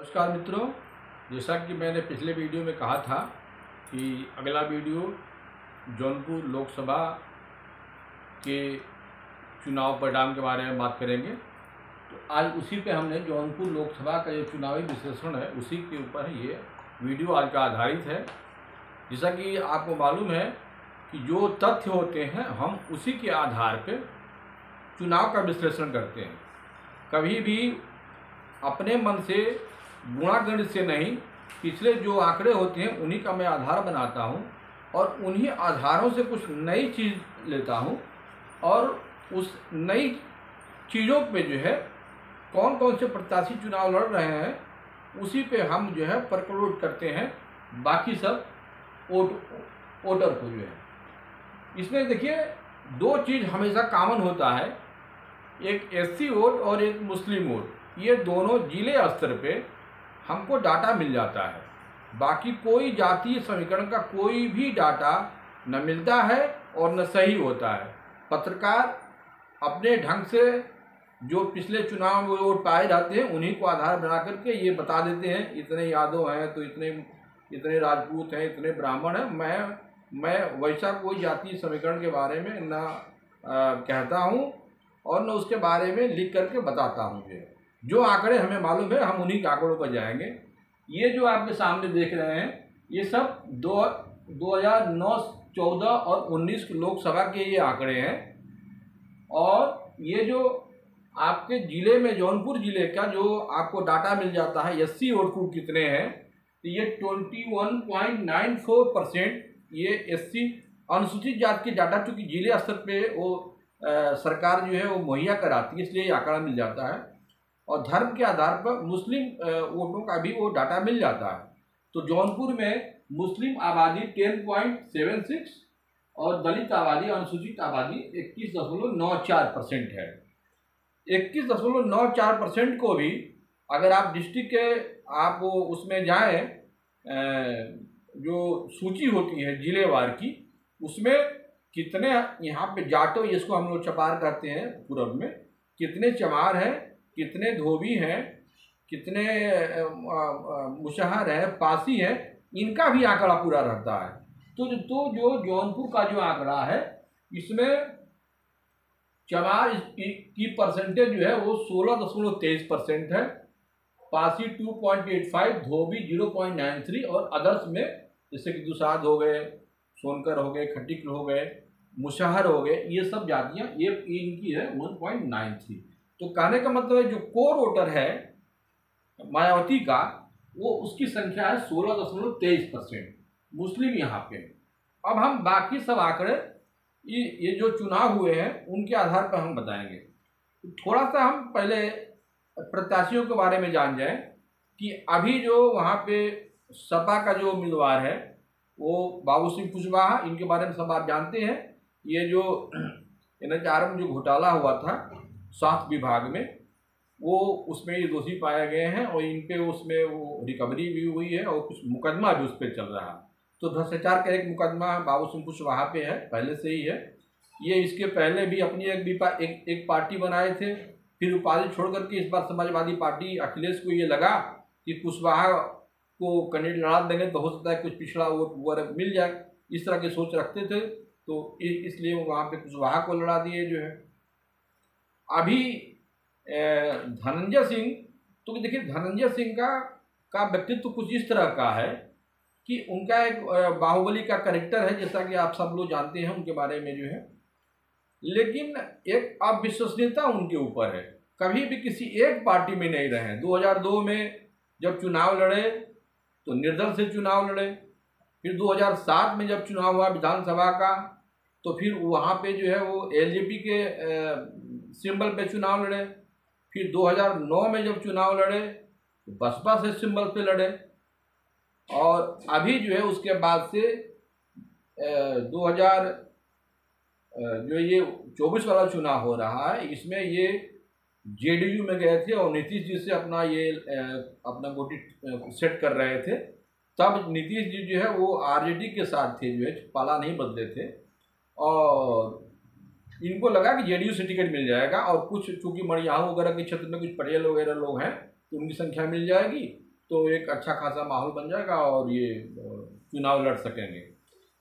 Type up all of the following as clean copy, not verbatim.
नमस्कार मित्रों, जैसा कि मैंने पिछले वीडियो में कहा था कि अगला वीडियो जौनपुर लोकसभा के चुनाव परिणाम के बारे में बात करेंगे। तो आज उसी पे हमने जौनपुर लोकसभा का जो चुनावी विश्लेषण है उसी के ऊपर ये वीडियो आज का आधारित है। जैसा कि आपको मालूम है कि जो तथ्य होते हैं हम उसी के आधार पर चुनाव का विश्लेषण करते हैं। कभी भी अपने मन से गुणागणित से नहीं, पिछले जो आंकड़े होते हैं उन्हीं का मैं आधार बनाता हूं और उन्हीं आधारों से कुछ नई चीज़ लेता हूं और उस नई चीज़ों पे जो है कौन कौन से प्रत्याशी चुनाव लड़ रहे हैं उसी पे हम जो है प्रकट करते हैं बाकी सब वोटर को जो है। इसमें देखिए दो चीज़ हमेशा कॉमन होता है, एक एससी वोट और एक मुस्लिम वोट। ये दोनों जिले स्तर पे हमको डाटा मिल जाता है, बाकी कोई जातीय समीकरण का कोई भी डाटा न मिलता है और न सही होता है। पत्रकार अपने ढंग से जो पिछले चुनाव में वोट पाए जाते हैं उन्हीं को आधार बना करके ये बता देते हैं इतने यादव हैं तो इतने राजपूत हैं, इतने ब्राह्मण हैं। मैं वैसा कोई जातीय समीकरण के बारे में न कहता हूँ और न उसके बारे में लिख करके बताता हूँ। जो आंकड़े हमें मालूम है हम उन्हीं आंकड़ों पर जाएंगे। ये जो आपके सामने देख रहे हैं ये सब 2009, 14 और 19 लोकसभा के ये आंकड़े हैं। और ये जो आपके ज़िले में जौनपुर ज़िले का जो आपको डाटा मिल जाता है एससी वोट को कितने हैं, तो ये 21.94% ये एससी अनुसूचित जाति के डाटा चूँकि ज़िले स्तर पे वो सरकार जो है वो मुहैया कराती है, इसलिए ये आंकड़ा मिल जाता है। और धर्म के आधार पर मुस्लिम वोटों का भी वो डाटा मिल जाता है। तो जौनपुर में मुस्लिम आबादी 10.76 और दलित आबादी अनुसूचित आबादी 21.94% है। 21.94% को भी अगर आप डिस्ट्रिक्ट के आप उसमें जाएं, जो सूची होती है जिलेवार की, उसमें कितने यहाँ पे जाटो जिसको हम लोग चपार कहते हैं पूरब में, कितने चमार हैं, कितने धोबी हैं, कितने मुशहर हैं, पासी हैं, इनका भी आंकड़ा पूरा रहता है। तो जो जौनपुर का जो आंकड़ा है इसमें चमार की परसेंटेज जो है वो 16.23% है, पासी 2.85, धोबी 0.93 और अदर्स में जैसे कि दुसाध हो गए, सोनकर हो गए, खटिकल हो गए, मुशहर हो गए, ये सब जातियाँ ये इनकी है 1.93। तो कहने का मतलब है जो कोर वोटर है मायावती का वो उसकी संख्या है 16.23% मुस्लिम यहाँ पे। अब हम बाकी सब आंकड़े ये जो चुनाव हुए हैं उनके आधार पर हम बताएंगे। तो थोड़ा सा हम पहले प्रत्याशियों के बारे में जान जाएं कि अभी जो वहाँ पे सपा का जो उम्मीदवार है वो बाबू सिंह कुशवाहा, इनके बारे में सब आप जानते हैं। ये जो NHRM में जो घोटाला हुआ था स्वास्थ्य विभाग में, वो उसमें ये दोषी पाए गए हैं और इन पे उसमें वो रिकवरी भी हुई है और कुछ मुकदमा भी उस पर चल रहा है। तो भ्रष्टाचार का एक मुकदमा बाबू सिंह कुशवाहा पे है, पहले से ही है। ये इसके पहले भी अपनी एक पार्टी बनाए थे, फिर उपाधि छोड़ करके इस बार समाजवादी पार्टी अखिलेश को ये लगा कि कुशवाहा को कैंडिडेट लड़ा देंगे तो हो सकता है कुछ पिछड़ा वोट वगैरह मिल जाए, इस तरह की सोच रखते थे। तो इसलिए वो वहाँ पे कुशवाहा को लड़ा दिए जो है। अभी धनंजय सिंह, तो देखिए धनंजय सिंह का व्यक्तित्व कुछ इस तरह का है कि उनका एक बाहुबली का कैरेक्टर है, जैसा कि आप सब लोग जानते हैं उनके बारे में जो है, लेकिन एक अविश्वसनीयता उनके ऊपर है। कभी भी किसी एक पार्टी में नहीं रहे। 2002 में जब चुनाव लड़े तो निर्दल से चुनाव लड़े, फिर 2007 में जब चुनाव हुआ विधानसभा का तो फिर वहाँ पे जो है वो LJP के सिंबल पे चुनाव लड़े। फिर 2009 में जब चुनाव लड़े तो बसपा से सिंबल पे लड़े। और अभी जो है उसके बाद से 2000 जो ये 24 वाला चुनाव हो रहा है इसमें ये JDU में गए थे और नीतीश जी से अपना वोट सेट कर रहे थे। तब नीतीश जी जो है वो RJD के साथ थे, जो है पाला नहीं बदले थे और इनको लगा कि जेडीयू से टिकट मिल जाएगा और कुछ चूंकि मड़ियाहू वगैरह के क्षेत्र में कुछ पटेल वगैरह लोग हैं तो उनकी संख्या मिल जाएगी तो एक अच्छा खासा माहौल बन जाएगा और ये चुनाव लड़ सकेंगे।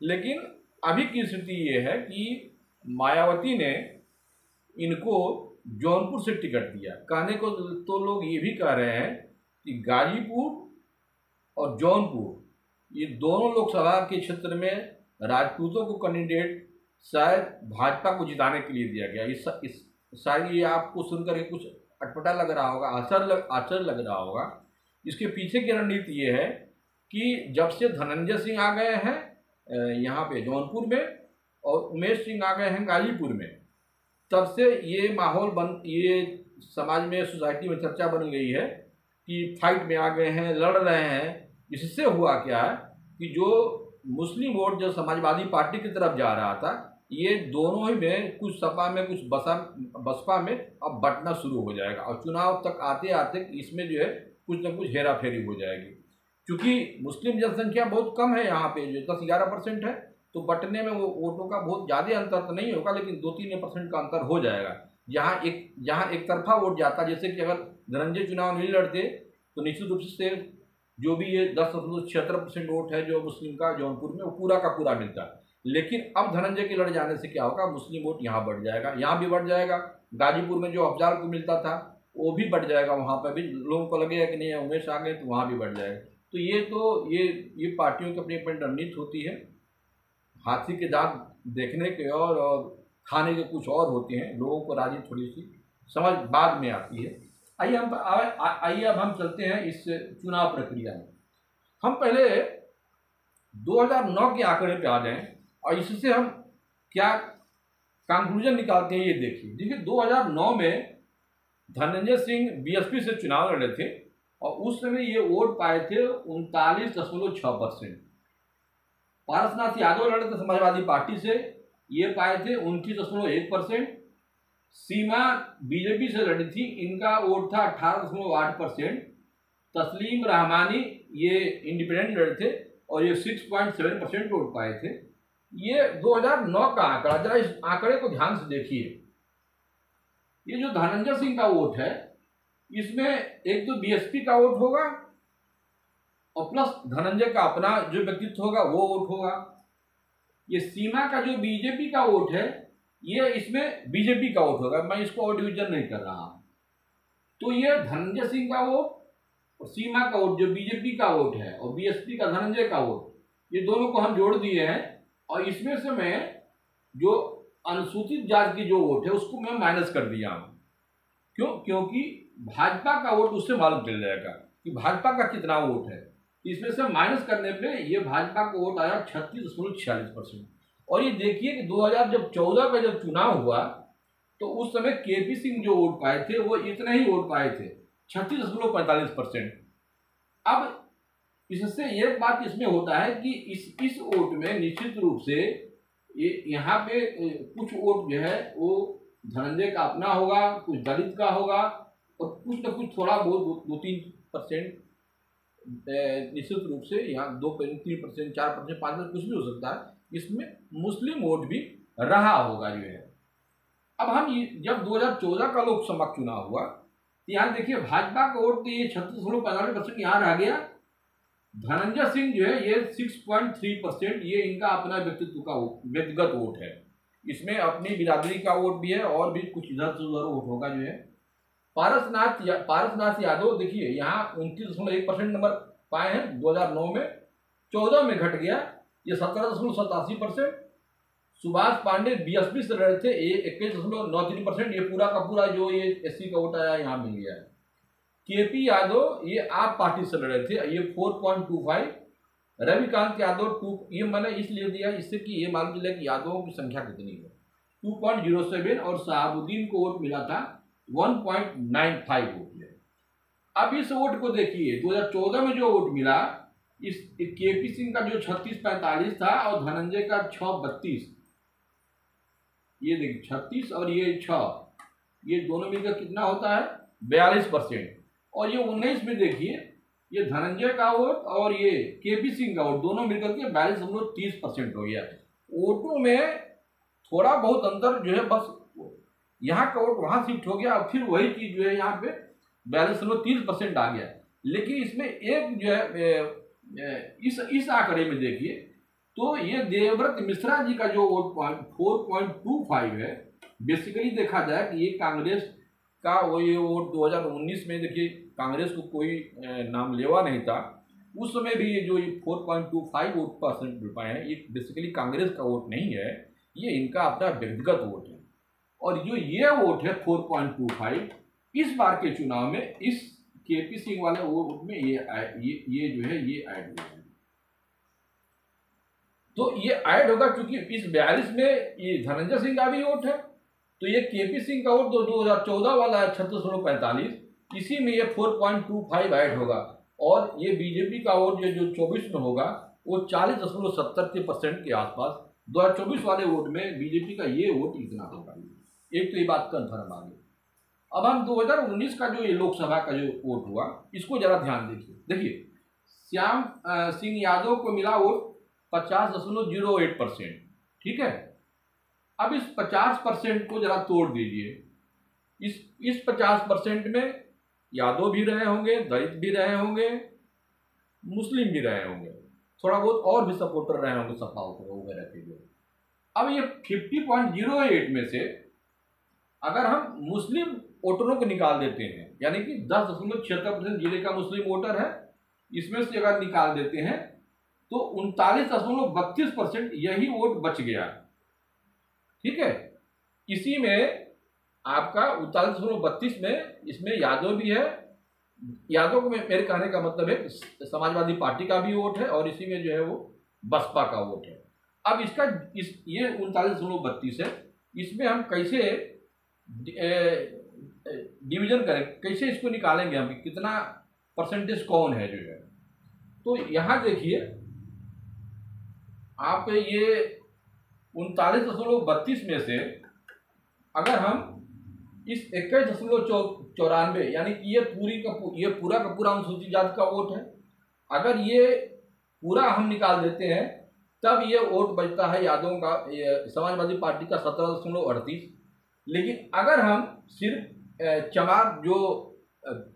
लेकिन अभी की स्थिति ये है कि मायावती ने इनको जौनपुर से टिकट दिया। कहने को तो लोग ये भी कह रहे हैं कि गाजीपुर और जौनपुर ये दोनों लोकसभा के क्षेत्र में राजपूतों को कैंडिडेट शायद भाजपा को जिताने के लिए दिया गया। इस शायद ये आपको सुनकर के कुछ अटपटा लग रहा होगा, आश्चर्य लग रहा होगा। इसके पीछे की रणनीति ये है कि जब से धनंजय सिंह आ गए हैं यहाँ पे जौनपुर में और उमेश सिंह आ गए हैं गाजीपुर में, तब से ये समाज में, सोसाइटी में चर्चा बन गई है कि फाइट में आ गए हैं, लड़ रहे हैं। इससे हुआ क्या है कि जो मुस्लिम वोट जो समाजवादी पार्टी की तरफ जा रहा था, ये दोनों ही में कुछ सपा में कुछ बसपा में अब बंटना शुरू हो जाएगा और चुनाव तक आते आते इसमें जो है कुछ न कुछ हेरा फेरी हो जाएगी। क्योंकि मुस्लिम जनसंख्या बहुत कम है यहाँ पे, जो 10-11% है, तो बंटने में वो वोटों का बहुत ज़्यादा अंतर तो नहीं होगा, लेकिन 2-3% का अंतर हो जाएगा। जहाँ एक तरफा वोट जाता, जैसे कि अगर धनंजय चुनाव नहीं लड़ते तो निश्चित रूप से जो भी ये 10.76% वोट है जो मुस्लिम का जौनपुर में, वो पूरा का पूरा मिलता है। लेकिन अब धनंजय के लड़ जाने से क्या होगा, मुस्लिम वोट यहाँ बढ़ जाएगा, यहाँ भी बढ़ जाएगा। गाजीपुर में जो अफजाल को मिलता था वो भी बढ़ जाएगा, वहाँ पर भी लोगों को लगेगा कि नहीं उमेश आ गए तो वहाँ भी बढ़ जाएगा। तो ये पार्टियों की अपनी अपनी रणनीति होती है। हाथी के दांत देखने के और खाने के कुछ और होते हैं। लोगों को राजी थोड़ी सी समझ बाद में आती है। आइए अब हम चलते हैं इस चुनाव प्रक्रिया में। हम पहले 2009 के आंकड़े पे आ जाएं और इससे हम क्या कंक्लूजन निकालते हैं ये देखिए। 2009 में धनंजय सिंह बीएसपी से चुनाव लड़े थे और उस समय ये वोट पाए थे 39.6%। पारसनाथ यादव लड़े थे समाजवादी पार्टी से, ये पाए थे 29.1%। सीमा बीजेपी से लड़ी थी, इनका वोट था 18.8%। तस्लीम रहमानी ये इंडिपेंडेंट लड़े थे और ये 6.7% वोट पाए थे। ये 2009 का आंकड़ा, जरा इस आंकड़े को ध्यान से देखिए। ये जो धनंजय सिंह का वोट है, इसमें एक तो बीएसपी का वोट होगा और प्लस धनंजय का अपना जो व्यक्तित्व होगा वो वोट होगा। ये सीमा का जो बीजेपी का वोट है, ये इसमें बीजेपी का वोट होगा। मैं इसको और डिवीजन नहीं कर रहा हूं। तो ये धनंजय सिंह का वोट और सीमा का वोट जो बीजेपी का वोट है और बीएसपी का धनंजय का वोट, ये दोनों को हम जोड़ दिए हैं और इसमें से मैं जो अनुसूचित जाति की जो वोट है उसको मैं माइनस कर दिया हूं। क्यों? क्योंकि भाजपा का वोट उससे मालूम चल जाएगा कि भाजपा का कितना वोट है। इसमें से माइनस करने पे ये भाजपा का वोट आया 36.46%। और ये देखिए कि 2014 का जब चुनाव हुआ तो उस समय केपी सिंह जो वोट पाए थे वो इतने ही वोट पाए थे, 36.45%। अब इससे ये बात इसमें होता है कि इस वोट में निश्चित रूप से ये यहाँ पे कुछ वोट जो है वो धनंजय का अपना होगा, कुछ दलित का होगा और कुछ न कुछ थोड़ा बहुत 2-3% निश्चित रूप से यहाँ 2-3%, 4%, 5% कुछ भी हो सकता है। इसमें मुस्लिम वोट भी रहा होगा जो है। अब हम जब 2014 का लोकसभा चुनाव हुआ तो यहाँ देखिए भाजपा का वोट तो ये 36.45% यहाँ रह गया। धनंजय सिंह जो है ये 6.3%, ये इनका अपना व्यक्तिगत वोट है। इसमें अपनी बिरादरी का वोट भी है और भी कुछ इधर से उधर वोट होगा जो है। पारसनाथ यादव देखिए यहाँ 29.1% नंबर पाए हैं 2009 में, 14 में घट गया ये 17.87%। सुभाष पांडे बीएसपी से लड़े थे, ये 21.93%, ये पूरा का पूरा जो ये एससी का वोट आया यहाँ मिल गया है। केपी यादव ये आप पार्टी से लड़े थे, ये 4.25। रविकांत यादव 2, ये मैंने इसलिए दिया इससे कि ये मालूम चले कि यादवों की संख्या कितनी है, 2.07। और शहाबुद्दीन को वोट मिला था 1.95 वोट है। अब इस वोट को देखिए 2014 में जो वोट मिला, इस केपी सिंह का जो 36.45 था और धनंजय का 6.32, ये देखिए 36 और ये 6, ये दोनों मिलकर कितना होता है 42%। और ये 19 में देखिए ये धनंजय का वोट और ये केपी सिंह का वोट दोनों मिलकर के 42.30% हो गया। वोटों में थोड़ा बहुत अंतर जो है, बस यहाँ का वोट वहाँ शिफ्ट हो गया और फिर वही चीज जो है यहाँ पे 42.30% आ गया। लेकिन इसमें एक जो है इस आंकड़े में देखिए तो ये देवव्रत मिश्रा जी का जो वोट 4.25 है, बेसिकली देखा जाए कि ये कांग्रेस का वो ये वोट 2019 में देखिए कांग्रेस को कोई नाम लेवा नहीं था, उस समय भी ये जो 4.25 वोट परसेंट पाए हैं, ये बेसिकली कांग्रेस का वोट नहीं है, ये इनका अपना व्यक्तिगत वोट है। और जो ये वोट है 4.25, इस बार के चुनाव में इस केपी सिंह वाले वोट में ये जो है ये ऐड हुआ है। तो ये ऐड होगा क्योंकि इस 42 में ये धनंजय सिंह का भी वोट है, तो ये केपी सिंह का वोट 2014 वाला है 3645, इसी में ये 4.25 ऐड होगा। और ये बीजेपी का वोट जो 24 में होगा वो 40.70% के आसपास 2024 वाले वोट में बीजेपी का ये वोट इतना होगा। एक तो ये बात कन्फर्म आ गई। अब हम 2019 का जो ये लोकसभा का जो वोट हुआ इसको जरा ध्यान देखिए श्याम सिंह यादव को मिला वोट 50.08%, ठीक है। अब इस 50% को जरा तोड़ दीजिए, इस 50% में यादव भी रहे होंगे, दलित भी रहे होंगे, मुस्लिम भी रहे होंगे, थोड़ा बहुत और भी सपोर्टर रहे होंगे सपा वगैरह के लिए। अब ये 50.08 में से अगर हम मुस्लिम वोटरों को निकाल देते हैं, यानी कि 10.76% जिले का मुस्लिम वोटर है, इसमें से अगर निकाल देते हैं तो 39.32% यही वोट बच गया, ठीक है। इसी में आपका 39.32 में इसमें यादव भी है, यादव को मेरे कहने का मतलब है समाजवादी पार्टी का भी वोट है, और इसी में जो है वो बसपा का वोट है। अब इसका ये 39.32 है, इसमें हम कैसे डिवीजन करें, कैसे इसको निकालेंगे हम, कितना परसेंटेज कौन है जो है। तो यहाँ देखिए आप ये 39.32 में से अगर हम इस 21.94 यानी कि ये पूरा का पूरा अनुसूचित जाति का वोट है, अगर ये पूरा हम निकाल देते हैं तब ये वोट बचता है यादवों का, समाजवादी पार्टी का 17.38। लेकिन अगर हम सिर्फ चमार जो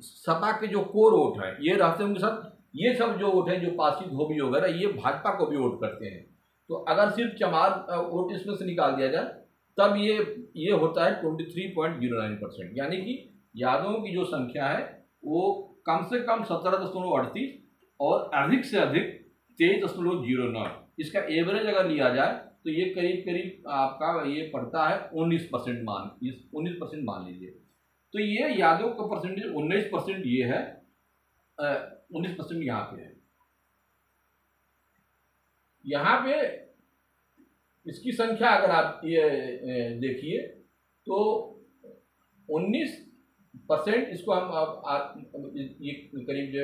सपा के जो कोर वोट है ये रहते होंगे सर, ये सब जो वोट है जो पासी धोबी वगैरह ये भाजपा को भी वोट करते हैं, तो अगर सिर्फ चमार वोट इसमें से निकाल दिया जाए तब ये होता है 23.09%, यानी कि यादवों की जो संख्या है वो कम से कम 17.38 और अधिक से अधिक 23.09, इसका एवरेज अगर लिया जाए तो ये करीब आपका ये पड़ता है 19% 19% मान लीजिए। तो ये यादव का परसेंटेज 19% ये है, 19% यहाँ पे है। यहाँ पे इसकी संख्या अगर आप ये देखिए तो 19% इसको हम ये करीब जो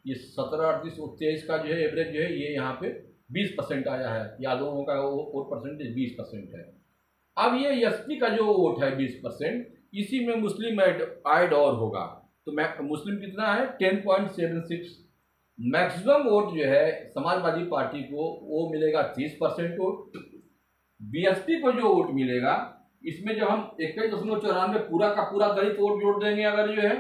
ये 17-38 का जो है एवरेज जो है ये यहाँ पे 20% आया है, यादवों का वोट परसेंटेज 20% है। अब ये एसपी का जो वोट है 20%, इसी में मुस्लिम ऐड और होगा, तो मुस्लिम कितना है 10.76। मैक्सिमम वोट जो है समाजवादी पार्टी को वो मिलेगा 30% वोट। बीएसपी को जो वोट मिलेगा इसमें जब हम 21.94 पूरा का पूरा दलित वोट जोड़ देंगे अगर जो है,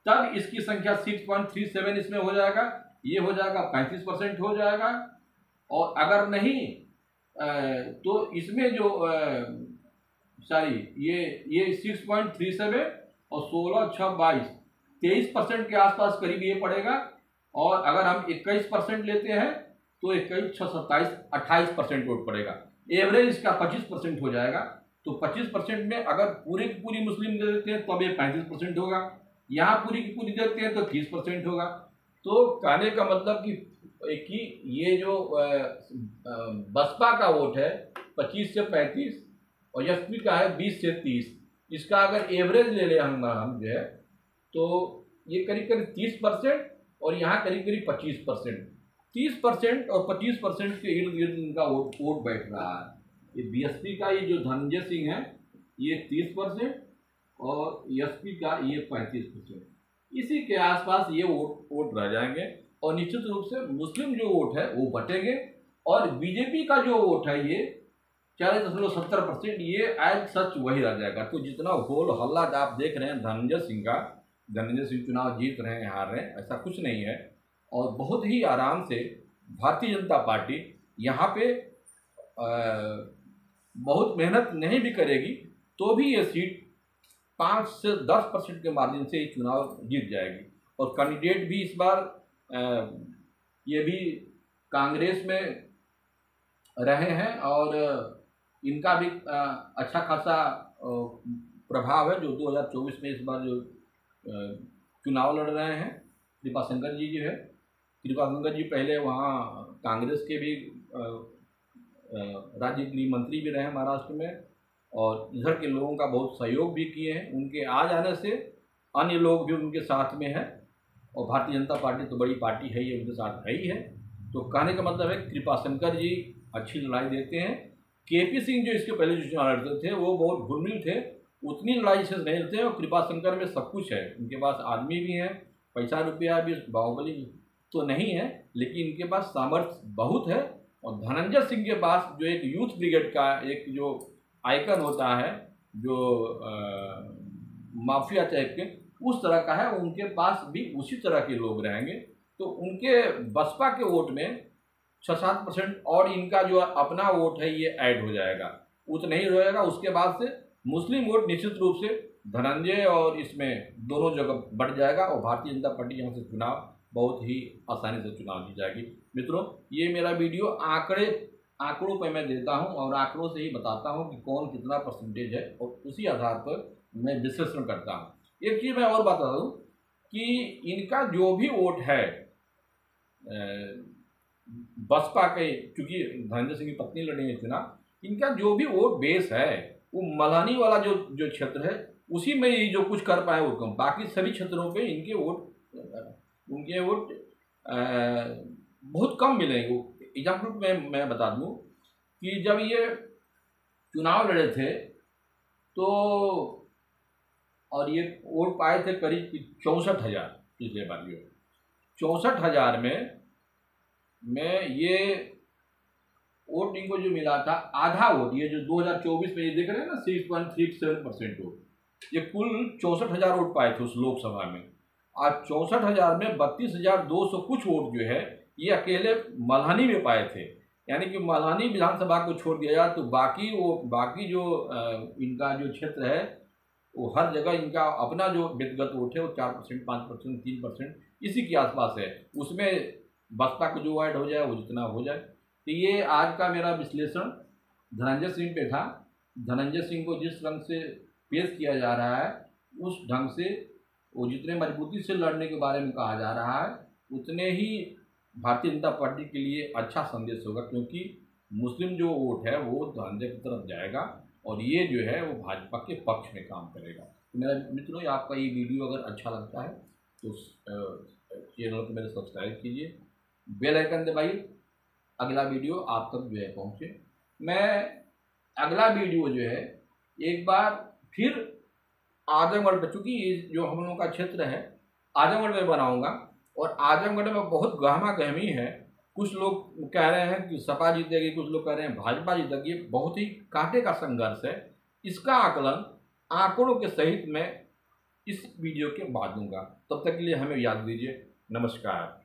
तब इसकी संख्या 6.37 इसमें हो जाएगा, ये हो जाएगा 35% हो जाएगा। और अगर नहीं तो इसमें जो ये 6.37 और 16-6-22 23% के आसपास करीब ये पड़ेगा। और अगर हम 21% लेते हैं तो 21-6-27-28% वोट पड़ेगा, एवरेज इसका 25% हो जाएगा। तो 25% में अगर पूरी की पूरी मुस्लिम दे देते हैं तब ये 35% होगा, यहाँ पूरी की पूरी देते हैं तो 30% होगा। तो कहने का मतलब कि ये जो बसपा का वोट है 25 से 35 और एसपी का है 20 से 30, इसका अगर एवरेज ले लें हम जो है तो ये करीब 30% और यहाँ करीब 25%। 30% और 25% के इर्द गिर्द इनका वोट बैठ रहा है। ये बीएसपी का ये जो धनंजय सिंह है ये 30% और एसपी का ये 35%, इसी के आसपास ये वोट रह जाएंगे। और निश्चित रूप से मुस्लिम जो वोट है वो बटेंगे। और बीजेपी का जो वोट है ये 40.70%, ये एज सच वही रह जाएगा। तो जितना होल हल्ला आप देख रहे हैं धनंजय सिंह का, धनंजय सिंह चुनाव जीत रहे हैं, हार रहे हैं, ऐसा कुछ नहीं है। और बहुत ही आराम से भारतीय जनता पार्टी यहाँ पे बहुत मेहनत नहीं भी करेगी तो भी ये सीट 5 से 10% के मार्जिन से ये चुनाव जीत जाएगी। और कैंडिडेट भी इस बार ये भी कांग्रेस में रहे हैं और इनका भी अच्छा खासा प्रभाव है। जो 2024 में इस बार जो चुनाव लड़ रहे हैं, कृपाशंकर जी जो है, कृपाशंकर जी पहले वहाँ कांग्रेस के भी राज्य गृह मंत्री भी रहे महाराष्ट्र में, और इधर के लोगों का बहुत सहयोग भी किए हैं। उनके आ जाने से अन्य लोग भी उनके साथ में हैं, और भारतीय जनता पार्टी तो बड़ी पार्टी है, ये उनके साथ है ही है। तो कहने का मतलब है कृपाशंकर जी अच्छी लड़ाई देते हैं। केपी सिंह जो इसके पहले जो चुनाव लड़ते थे वो बहुत घुलमिल थे, उतनी लड़ाई से नहीं लड़ते। और कृपाशंकर में सब कुछ है, उनके पास आदमी भी हैं, पैसा रुपया भी, बाहुबली तो नहीं है, लेकिन इनके पास सामर्थ्य बहुत है। और धनंजय सिंह के पास जो एक यूथ ब्रिगेड का एक जो आइकन होता है, जो माफिया टाइप के, उस तरह का है, उनके पास भी उसी तरह के लोग रहेंगे। तो उनके बसपा के वोट में 6-7% और इनका जो अपना वोट है ये ऐड हो जाएगा, उतना ही रहेगा। उसके बाद से मुस्लिम वोट निश्चित रूप से धनंजय और इसमें दोनों जगह बढ़ जाएगा, और भारतीय जनता पार्टी यहाँ से चुनाव बहुत ही आसानी से चुनाव जीत जाएगी। मित्रों, ये मेरा वीडियो आंकड़ों पर मैं देता हूँ और आंकड़ों से ही बताता हूँ कि कौन कितना परसेंटेज है, और उसी आधार पर मैं विश्लेषण करता हूँ। एक चीज़ मैं और बता दूँ कि इनका जो भी वोट है बसपा के, चूँकि धनंजय सिंह की पत्नी लड़ेंगे चुनाव, इनका जो भी वोट बेस है वो मल्हानी वाला जो क्षेत्र है उसी में ही जो कुछ कर पाए वो कम, बाकी सभी क्षेत्रों पे इनके वोट बहुत कम मिलेंगे। एग्जाम्पल मैं बता दूँ कि जब ये चुनाव लड़े थे तो, और ये वोट पाए थे करीब 64,000, पिछले बार ये 64,000 में ये वोट इनको जो मिला था, आधा वोट, ये जो 2024 में ये देख रहे हैं ना 6.37% वोट, ये कुल 64,000 वोट पाए थे उस लोकसभा में। और 64,000 में 32,200 कुछ वोट जो है ये अकेले मल्हानी में पाए थे। यानी कि मल्हानी विधानसभा को छोड़ दिया जाए तो बाकी जो इनका जो क्षेत्र है वो हर जगह इनका अपना जो व्यक्तिगत वोट है वो 4%, 5%, 3% इसी के आसपास है। उसमें बसपा को जो ऐड हो जाए वो जितना हो जाए। तो ये आज का मेरा विश्लेषण धनंजय सिंह पे था। धनंजय सिंह को जिस ढंग से पेश किया जा रहा है उस ढंग से वो जितने मजबूती से लड़ने के बारे में कहा जा रहा है, उतने ही भारतीय जनता पार्टी के लिए अच्छा संदेश होगा, क्योंकि मुस्लिम जो वोट है वो धनंजय की तरफ जाएगा और ये जो है वो भाजपा के पक्ष में काम करेगा। तो मेरा मित्रों, आपका ये वीडियो अगर अच्छा लगता है तो चैनल को मेरे सब्सक्राइब कीजिए, बेल आइकन दबाइए, अगला वीडियो आप तक जो है पहुँचे। मैं अगला वीडियो जो है एक बार फिर आजमगढ़ में, चूँकि ये जो हम लोगों का क्षेत्र है आजमगढ़ में बनाऊंगा, और आजमगढ़ में बहुत गहमा गहमी है। कुछ लोग कह रहे हैं कि सपा जीतेगी, कुछ लोग कह रहे हैं भाजपा जीतेगी। बहुत ही कांटे का संघर्ष है। इसका आकलन आंकड़ों के सहित मैं इस वीडियो के बाद दूंगा। तब तक के लिए हमें याद दीजिए। नमस्कार।